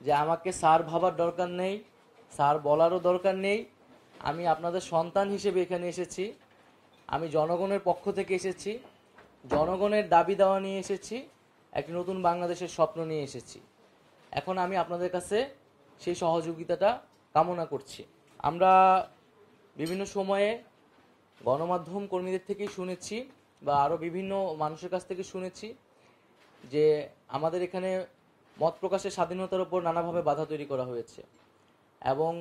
যে আমাকে স্যার ভাবার দরকার নেই, স্যার বলারও দরকার নেই। আমি আপনাদের সন্তান হিসেবে এখানে এসেছি, আমি জনগণের পক্ষ থেকে এসেছি, জনগণের দাবি দেওয়া নিয়ে এসেছি, একটি নতুন বাংলাদেশের স্বপ্ন নিয়ে এসেছি। এখন আমি আপনাদের কাছে সেই সহযোগিতাটা কামনা করছি। আমরা বিভিন্ন সময়ে গণমাধ্যম কর্মীদের থেকেই শুনেছি বা আরও বিভিন্ন মানুষের কাছ থেকে শুনেছি যে আমাদের এখানে মত প্রকাশের স্বাধীনতার উপর নানাভাবে বাধা তৈরি করা হয়েছে, এবং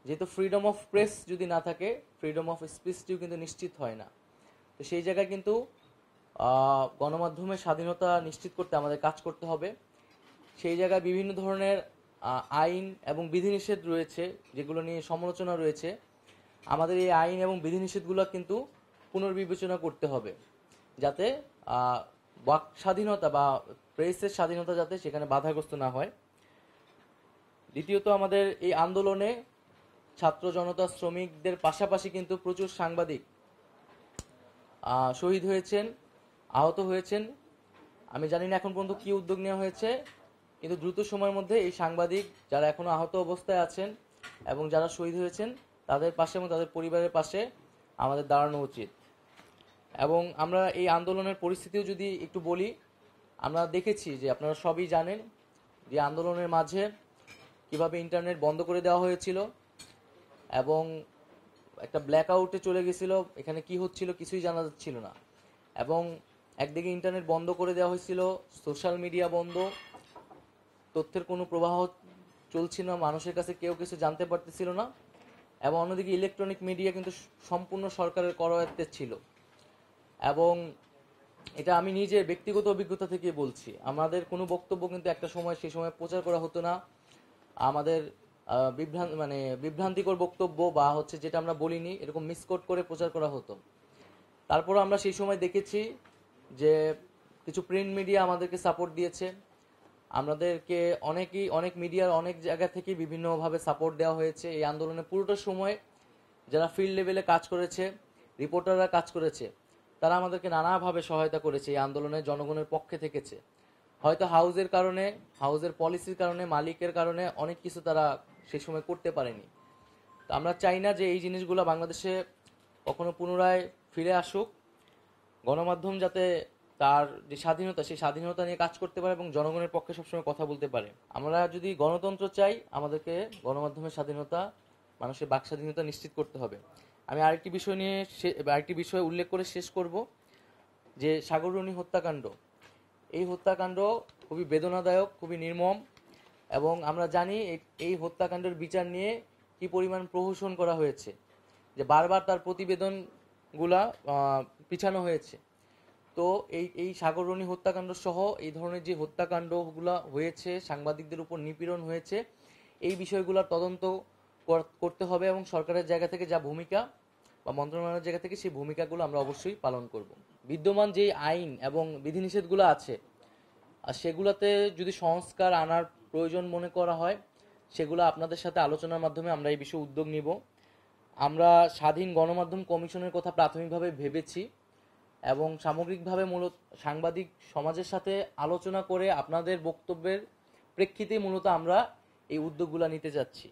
যেহেতু ফ্রিডম অফ প্রেস যদি না থাকে, ফ্রিডম অফ স্পিচটিও কিন্তু নিশ্চিত হয় না। তো সেই জায়গায় কিন্তু গণমাধ্যমের স্বাধীনতা নিশ্চিত করতে আমাদের কাজ করতে হবে। সেই জায়গায় বিভিন্ন ধরনের আইন এবং বিধিনিষেধ রয়েছে, যেগুলো নিয়ে সমালোচনা রয়েছে। আমাদের এই আইন এবং বিধিনিষেধগুলো কিন্তু পুনর্বিবেচনা করতে হবে, যাতে বাক স্বাধীনতা বা প্রেসের স্বাধীনতা যাতে সেখানে বাধাগ্রস্ত না হয়। দ্বিতীয়ত, আমাদের এই আন্দোলনে ছাত্র জনতা শ্রমিকদের পাশাপাশি কিন্তু প্রচুর সাংবাদিক শহীদ হয়েছেন, আহত হয়েছেন। আমি জানি না এখন পর্যন্ত কি উদ্যোগ নেওয়া হয়েছে, কিন্তু দ্রুত সময়ের মধ্যে এই সাংবাদিক যারা এখনো আহত অবস্থায় আছেন এবং যারা শহীদ হয়েছেন তাদের পাশে এবং তাদের পরিবারের পাশে আমাদের দাঁড়ানো উচিত। এবং আমরা এই আন্দোলনের পরিস্থিতিও যদি একটু বলি, আমরা দেখেছি যে আপনারা সবই জানেন যে আন্দোলনের মাঝে কিভাবে ইন্টারনেট বন্ধ করে দেওয়া হয়েছিল এবং একটা ব্ল্যাক আউটে চলে গেছিল, এখানে কি হচ্ছিল কিছুই জানা যাচ্ছিল না। এবং একদিকে ইন্টারনেট বন্ধ করে দেওয়া হয়েছিল, সোশ্যাল মিডিয়া বন্ধ, তথ্যের কোনো প্রবাহ চলছিল না, মানুষের কাছে কেউ কিছু জানতে পারতেছিল না। এবং অন্যদিকে ইলেকট্রনিক মিডিয়া কিন্তু সম্পূর্ণ সরকারের করায়ত্তে ছিল। এবং এটা আমি নিজের ব্যক্তিগত অভিজ্ঞতা থেকে বলছি, আমাদের কোনো বক্তব্য কিন্তু একটা সময় সেই সময় প্রচার করা হতো না। আমাদের বিভ্রান্তিকর বক্তব্য বা হচ্ছে যেটা আমরা বলিনি এরকম মিসকোট করে প্রচার করা হতো। তারপর আমরা সেই সময় দেখেছি যে কিছু প্রিন্ট মিডিয়া আমাদেরকে সাপোর্ট দিয়েছে, আমাদেরকে অনেক মিডিয়ার অনেক জায়গা থেকে বিভিন্নভাবে সাপোর্ট দেওয়া হয়েছে। এই আন্দোলনে পুরোটা সময় যারা ফিল্ড লেভেলে কাজ করেছে, রিপোর্টাররা কাজ করেছে, তারা আমাদেরকে নানাভাবে সহায়তা করেছে, এই আন্দোলনে জনগণের পক্ষে থেকেছে। হয়তো হাউজের পলিসির কারণে, মালিকের কারণে অনেক কিছু তারা সেই সময় করতে পারেনি। তো আমরা চাই না যে এই জিনিসগুলো বাংলাদেশে কখনো পুনরায় ফিরে আসুক। গণমাধ্যম যাতে তার যে স্বাধীনতা, সেই স্বাধীনতা নিয়ে কাজ করতে পারে এবং জনগণের পক্ষে সবসময় কথা বলতে পারে। আমরা যদি গণতন্ত্র চাই, আমাদেরকে গণমাধ্যমের স্বাধীনতা, মানুষের বাক স্বাধীনতা নিশ্চিত করতে হবে। আমি আরেকটি বিষয় উল্লেখ করে শেষ করব, যে সাগররুনি হত্যাকাণ্ড। এই হত্যাকাণ্ড খুবই বেদনাদায়ক, খুবই নির্মম, এবং আমরা জানি এই হত্যাকাণ্ডের বিচার নিয়ে কি পরিমাণ প্রহসন করা হয়েছে, যে বারবার তার প্রতিবেদনগুলা পিছানো হয়েছে। তো এই সাগররুনি হত্যাকাণ্ড সহ এই ধরনের যে হত্যাকাণ্ডগুলো হয়েছে, সাংবাদিকদের উপর নিপীড়ন হয়েছে, এই বিষয়গুলোর তদন্ত করতে হবে এবং সরকারের জায়গা থেকে যা ভূমিকা বা মন্ত্রণালয়ের জায়গা থেকে সেই ভূমিকাগুলো আমরা অবশ্যই পালন করব। বিদ্যমান যে আইন এবং বিধিনিষেধগুলো আছে, আর সেগুলোতে যদি সংস্কার আনার প্রয়োজন মনে করা হয়, সেগুলো আপনাদের সাথে আলোচনার মাধ্যমে আমরা এই বিষয়ে উদ্যোগ নিব। আমরা স্বাধীন গণমাধ্যম কমিশনের কথা প্রাথমিকভাবে ভেবেছি এবং সামগ্রিকভাবে মূলত সাংবাদিক সমাজের সাথে আলোচনা করে আপনাদের বক্তব্যের প্রেক্ষিতে মূলত আমরা এই উদ্যোগগুলো নিতে যাচ্ছি।